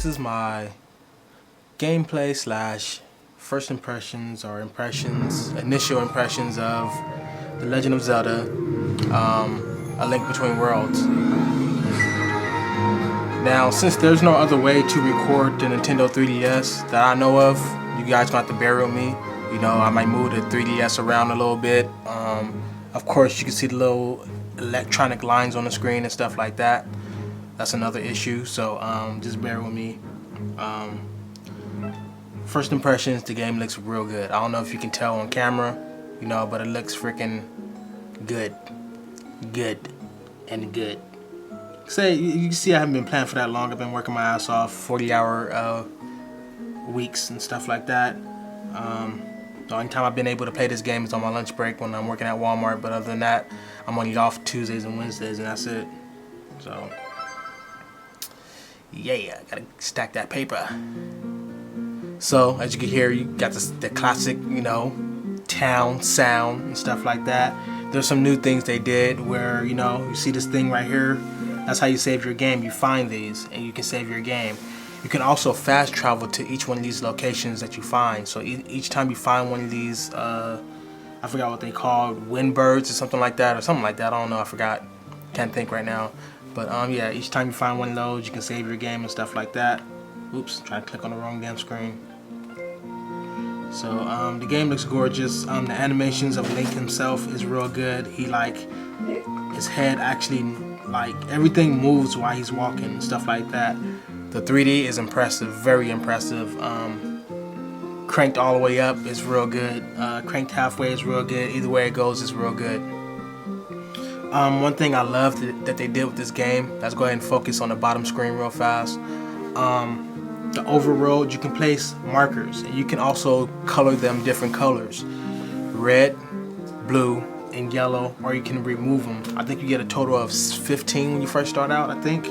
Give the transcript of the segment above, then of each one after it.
is my gameplay slash first impressions or initial impressions of The Legend of Zelda, A Link Between Worlds. Now, since there's no other way to record the Nintendo 3DS that I know of, you guys gonna have to bear with me. You know, I might move the 3DS around a little bit. Of course, you can see the little electronic lines on the screen and stuff like that. That's another issue, so just bear with me. First impressions, the game looks real good. I don't know if you can tell on camera, you know, but it looks freaking good. Good. And good. Say, you can see I haven't been playing for that long. I've been working my ass off, 40-hour weeks and stuff like that. The only time I've been able to play this game is on my lunch break when I'm working at Walmart, but other than that, I'm only off Tuesdays and Wednesdays, and that's it. So, yeah, gotta stack that paper. So, as you can hear, you got the classic, you know, town sound and stuff like that. There's some new things they did where, you know, you see this thing right here. That's how you save your game. You find these and you can save your game. You can also fast travel to each one of these locations that you find. So each time you find one of these, I forgot what they called, windbirds or something like that. I don't know, I forgot. Can't think right now. But yeah, each time you find one of those, you can save your game and stuff like that. Oops, trying to click on the wrong damn screen. So the game looks gorgeous. The animations of Link himself is real good. He his head actually, everything moves while he's walking and stuff like that. The 3D is impressive, very impressive. Cranked all the way up is real good. Cranked halfway is real good. Either way it goes is real good. One thing I love that they did with this game, let's go ahead and focus on the bottom screen real fast. The overworld, you can place markers, and you can also color them different colors. Red, blue, and yellow, or you can remove them. I think you get a total of 15 when you first start out, I think.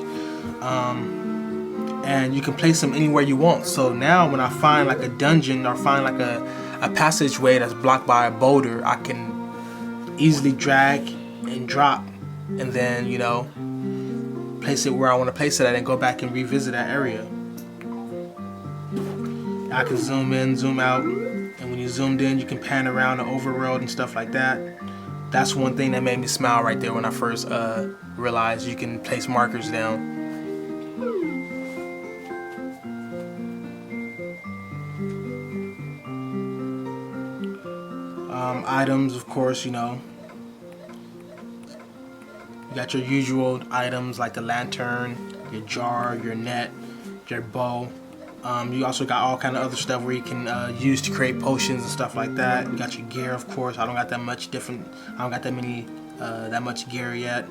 And you can place them anywhere you want. So now when I find like a dungeon or find like a passageway that's blocked by a boulder, I can easily drag and drop and then, you know, place it where I want to place it at and go back and revisit that area. I can zoom in, zoom out, and when you zoomed in, you can pan around the overworld and stuff like that. That's one thing that made me smile right there when I first realized you can place markers down. Items, of course, you know. You got your usual items like the lantern, your jar, your net, your bow. You also got all kind of other stuff where you can use to create potions and stuff like that. You got your gear, of course. I don't got that much that much gear yet.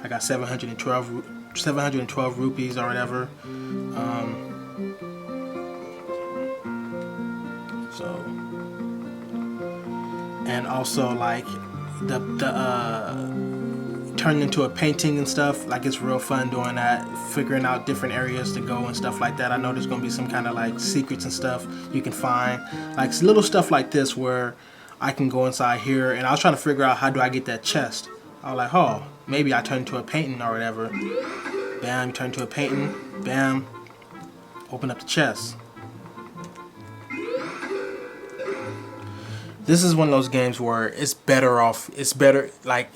I got 712 rupees or whatever. And also like the turning into a painting and stuff, like it's real fun doing that, figuring out different areas to go and stuff like that. I know there's gonna be some kind of like secrets and stuff you can find, like little stuff like this where I can go inside here, and I was trying to figure out how do I get that chest. I was like, oh, maybe I turn into a painting or whatever. Bam, you turn into a painting, bam, open up the chest. This is one of those games where it's better, like,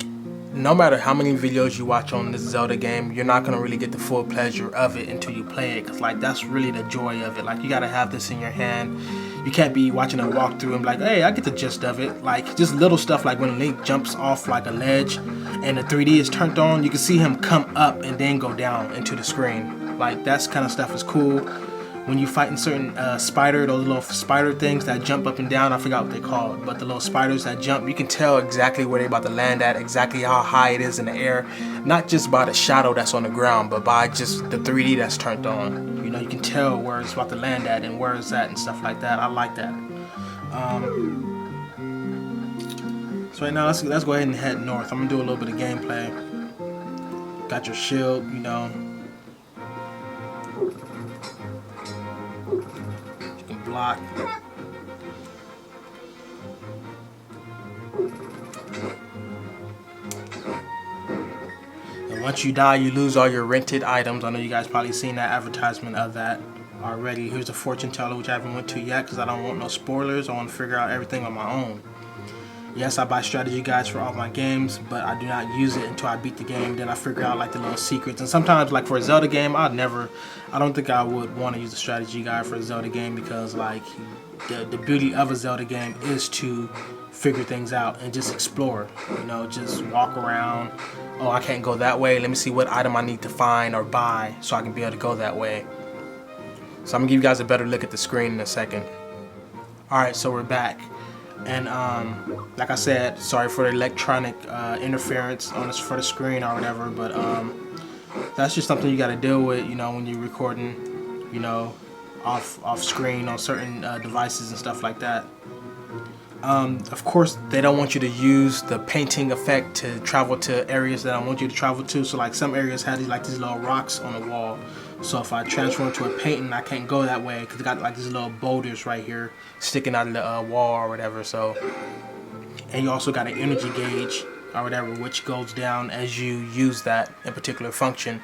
no matter how many videos you watch on this Zelda game, you're not gonna really get the full pleasure of it until you play it, because like that's really the joy of it. Like, you gotta have this in your hand. You can't be watching a walkthrough and be like, hey, I get the gist of it. Like, just little stuff like when Link jumps off like a ledge and the 3D is turned on, you can see him come up and then go down into the screen. Like, that's kind of stuff is cool. When you fight in certain those little spider things that jump up and down, I forgot what they called, but the little spiders that jump, you can tell exactly where they're about to land at, exactly how high it is in the air, not just by the shadow that's on the ground, but by just the 3D that's turned on. You know, you can tell where it's about to land at and where it's at and stuff like that. I like that. So right now, let's go ahead and head north. I'm gonna do a little bit of gameplay. Got your shield, you know. Block. And Once you die, you lose all your rented items. I know you guys probably seen that advertisement of that already. Here's a fortune teller, which I haven't went to yet because I don't want no spoilers. I want to figure out everything on my own. Yes, I buy strategy guides for all my games, but I do not use it until I beat the game. Then I figure out like the little secrets. And sometimes, like for a Zelda game, I don't think I would want to use a strategy guide for a Zelda game because like the beauty of a Zelda game is to figure things out and just explore. You know, just walk around. Oh, I can't go that way. Let me see what item I need to find or buy so I can be able to go that way. So I'm gonna give you guys a better look at the screen in a second. All right, so we're back. And like I said, sorry for the electronic interference on this for the screen or whatever, but that's just something you got to deal with, you know, when you're recording, you know, off screen on certain devices and stuff like that. Of course, they don't want you to use the painting effect to travel to areas that I want you to travel to. So like some areas have these little rocks on the wall. So if I transform to a painting, I can't go that way because it got like these little boulders right here sticking out of the wall or whatever. So, and you also got an energy gauge or whatever, which goes down as you use that in particular function.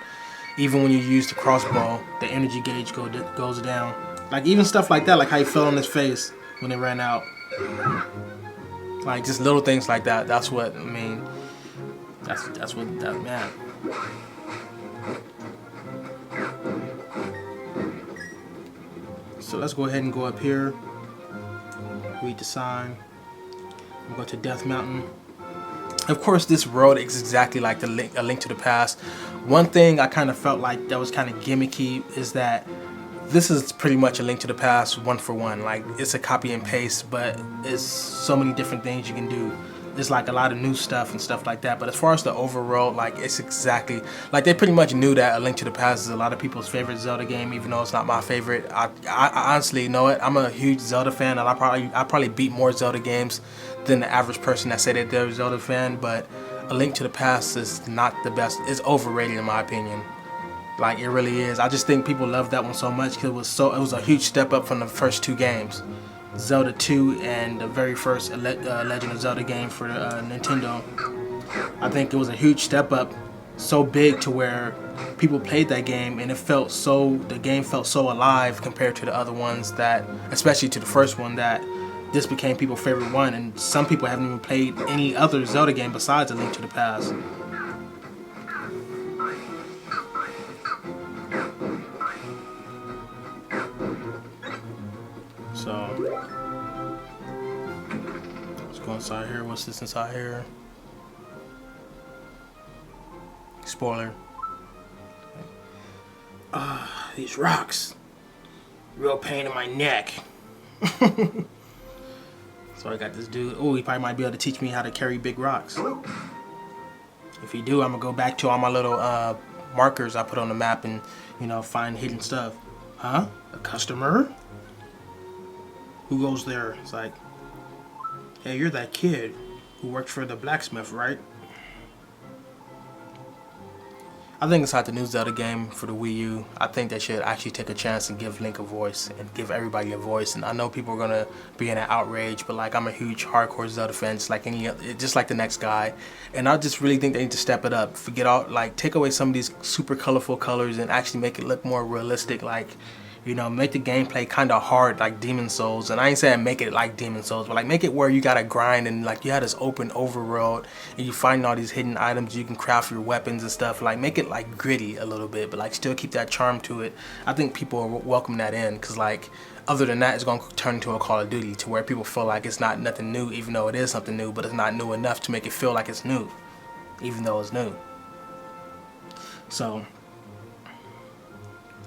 Even when you use the crossbow, the energy gauge goes down. Like even stuff like that, like how he fell on his face when it ran out. Like just little things like that. That's what I mean. That's what that man. So let's go ahead and go up here, read the sign, we'll go to Death Mountain. Of course, this world is exactly like A Link to the Past. One thing I kind of felt like that was kind of gimmicky is that this is pretty much A Link to the Past one for one. Like it's a copy and paste, but it's so many different things you can do. There's like a lot of new stuff and stuff like that, but as far as the overall, like it's exactly like they pretty much knew that A Link to the Past is a lot of people's favorite Zelda game, even though it's not my favorite. I honestly know it. I'm a huge Zelda fan, and I probably beat more Zelda games than the average person that said that they're a Zelda fan. But A Link to the Past is not the best. It's overrated in my opinion. Like it really is. I just think people love that one so much because it was a huge step up from the first two games. Zelda 2 and the very first Legend of Zelda game for Nintendo. I think it was a huge step up, so big to where people played that game and the game felt so alive compared to the other ones, that especially to the first one, that this became people's favorite one, and some people haven't even played any other Zelda game besides A Link to the Past. So let's go inside here. What's this inside here? Spoiler. These rocks. Real pain in my neck. So I got this dude. Oh, he probably might be able to teach me how to carry big rocks. If he do, I'm gonna go back to all my little markers I put on the map and, you know, find hidden stuff. Huh? A customer? Who goes there? It's like, hey, you're that kid who worked for the blacksmith, right? I think inside the new Zelda game for the Wii U, I think they should actually take a chance and give Link a voice and give everybody a voice. And I know people are gonna be in an outrage, but like I'm a huge hardcore Zelda fan, just like the next guy. And I just really think they need to step it up. Forget all, like, take away some of these super colorful colors and actually make it look more realistic. Like, you know, make the gameplay kind of hard like Demon Souls. And I ain't saying make it like Demon Souls, but like make it where you gotta grind and like you had this open overworld and you find all these hidden items, you can craft your weapons and stuff. Like make it like gritty a little bit, but like still keep that charm to it. I think people will welcome that in, because like other than that, it's gonna turn into a Call of Duty to where people feel like it's not nothing new, even though it is something new, but it's not new enough to make it feel like it's new, even though it's new. So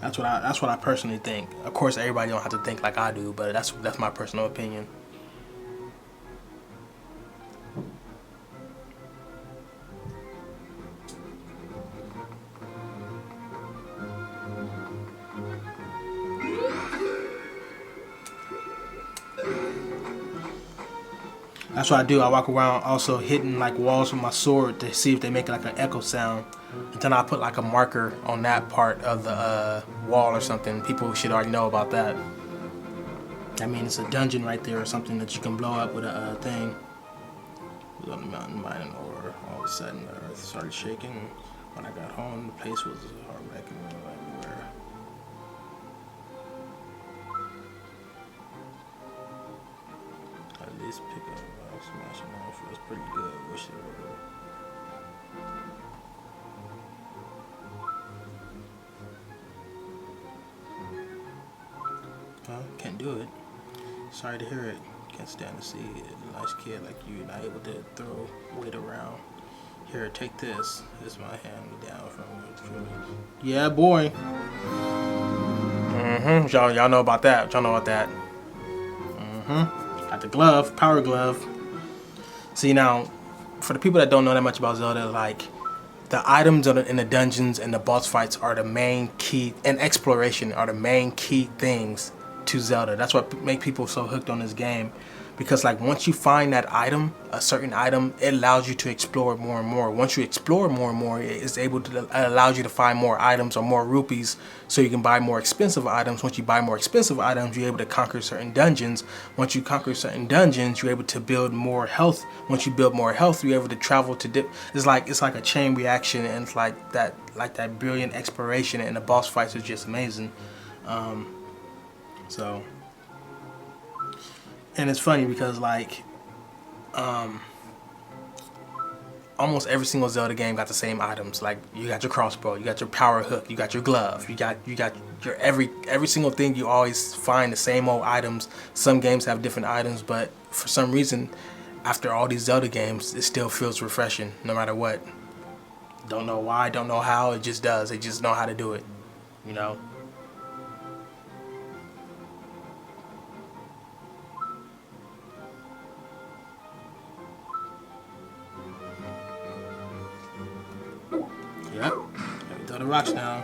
that's what I personally think. Of course, everybody don't have to think like I do, but that's my personal opinion. That's what I do. I walk around also hitting like walls with my sword to see if they make like an echo sound. And then I put like a marker on that part of the wall or something. People should already know about that. I mean, it's a dungeon right there or something that you can blow up with a thing. On the mountain mining ore. All of a sudden the earth started shaking. When I got home, the place was heartbreaking everywhere. At least pick up smashing off feels pretty good. Wish it were. Can't do it. Sorry to hear it. Can't stand to see a nice kid like you not able to throw weight around. Here, take this. This is my hand me down from you. Yeah, boy. Y'all know about that. Y'all know about that. Got the glove, power glove. See now, for the people that don't know that much about Zelda, like the items in the dungeons and the boss fights are the main key, and exploration are the main key things to Zelda. That's what make people so hooked on this game, because like once you find that item, a certain item, it allows you to explore more and more. Once you explore more and more, it allows you to find more items or more rupees, so you can buy more expensive items. Once you buy more expensive items, you're able to conquer certain dungeons. Once you conquer certain dungeons, you're able to build more health. Once you build more health, you're able to travel to it's like a chain reaction, and it's like that brilliant exploration, and the boss fights are just amazing. So, and it's funny because like almost every single Zelda game got the same items. Like you got your crossbow, you got your power hook, you got your glove, you got your every single thing. You always find the same old items. Some games have different items, but for some reason, after all these Zelda games, it still feels refreshing no matter what. Don't know why, don't know how, it just does. They just know how to do it, you know. Yep. Throw the rocks down.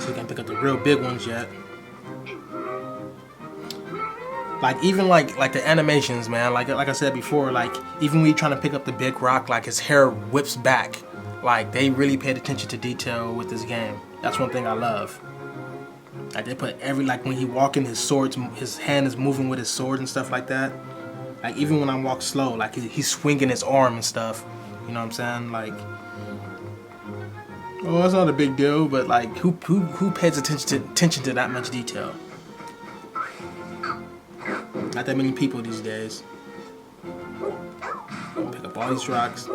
So you can't pick up the real big ones yet. Like even like the animations, man. Like I said before, like even when you're trying to pick up the big rock, like his hair whips back. Like they really paid attention to detail with this game. That's one thing I love. Like they put like when he walking, his hand is moving with his sword and stuff like that. Like even when I walk slow, like he's swinging his arm and stuff. You know what I'm saying? Like, oh, it's not a big deal, but like, who pays attention to that much detail? Not that many people these days. Pick up all these rocks.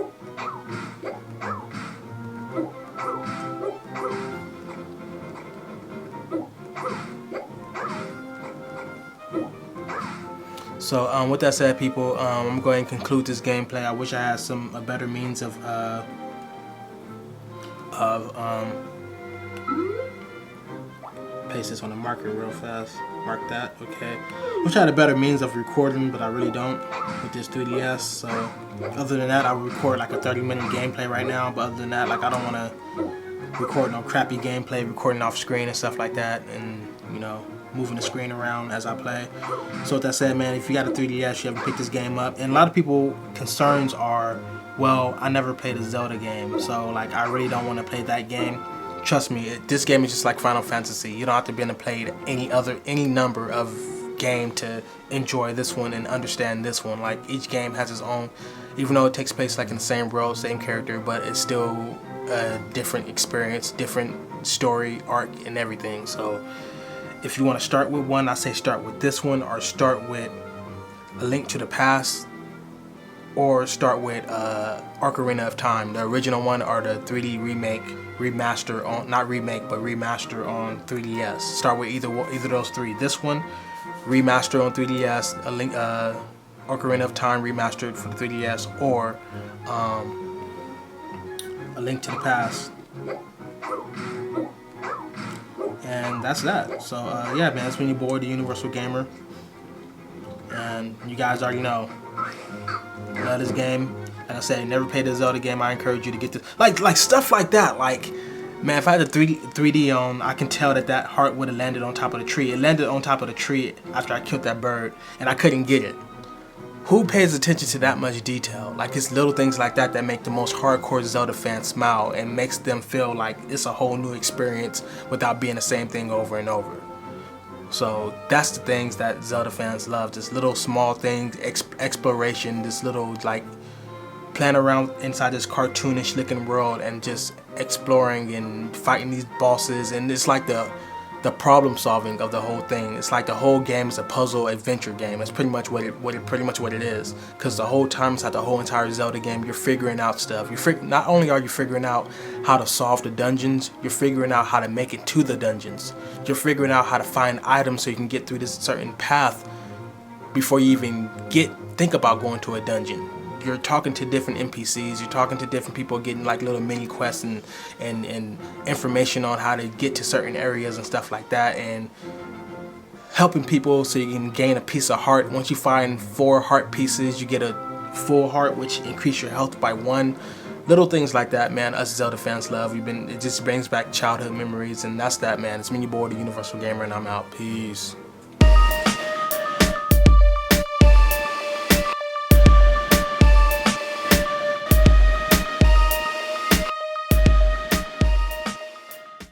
So with that said, people, I'm going to conclude this gameplay. I wish I had a better means of paste this on the marker real fast. Mark that, okay. Wish I had a better means of recording, but I really don't with this 3DS. So other than that, I would record like a 30-minute gameplay right now. But other than that, like I don't want to record no crappy gameplay, recording off screen and stuff like that, and you know, moving the screen around as I play. So with that said, man, if you got a 3DS, you haven't picked this game up. And a lot of people concerns are, well, I never played a Zelda game, so like I really don't want to play that game. Trust me, this game is just like Final Fantasy. You don't have to be able to play any number of game to enjoy this one and understand this one. Like each game has its own, even though it takes place like in the same world, same character, but it's still a different experience, different story arc and everything. So if you want to start with one, I say start with this one, or start with A Link to the Past, or start with Ocarina of Time, the original one, or the 3D remaster on, not remake, but remaster on 3DS. Start with either of those three. This one, remaster on 3DS, Ocarina of Time remastered for the 3DS, or A Link to the Past. And that's that. So yeah, man, that's been your boy, the Universal Gamer, and you guys already know, love this game. Like I said, never played a Zelda game. I encourage you to get this, like stuff like that. Like, man, if I had the 3D on, I can tell that heart would have landed on top of the tree. It landed on top of the tree after I killed that bird, and I couldn't get it. Who pays attention to that much detail? Like, it's little things like that that make the most hardcore Zelda fans smile and makes them feel like it's a whole new experience without being the same thing over and over. So that's the things that Zelda fans love. This little small things, exploration, this little like playing around inside this cartoonish looking world and just exploring and fighting these bosses, and it's like the problem solving of the whole thing. It's like the whole game is a puzzle adventure game. That's pretty much what it is. Because the whole time inside the whole entire Zelda game, you're figuring out stuff. Not only are you figuring out how to solve the dungeons, you're figuring out how to make it to the dungeons. You're figuring out how to find items so you can get through this certain path before you even think about going to a dungeon. You're talking to different NPCs, you're talking to different people, getting like little mini quests and information on how to get to certain areas and stuff like that, and helping people so you can gain a piece of heart. Once you find 4 heart pieces, you get a full heart, which increase your health by 1. Little things like that, man, us Zelda fans love. It just brings back childhood memories, and that's that, man. It's me, your boy, the Universal Gamer, and I'm out. Peace.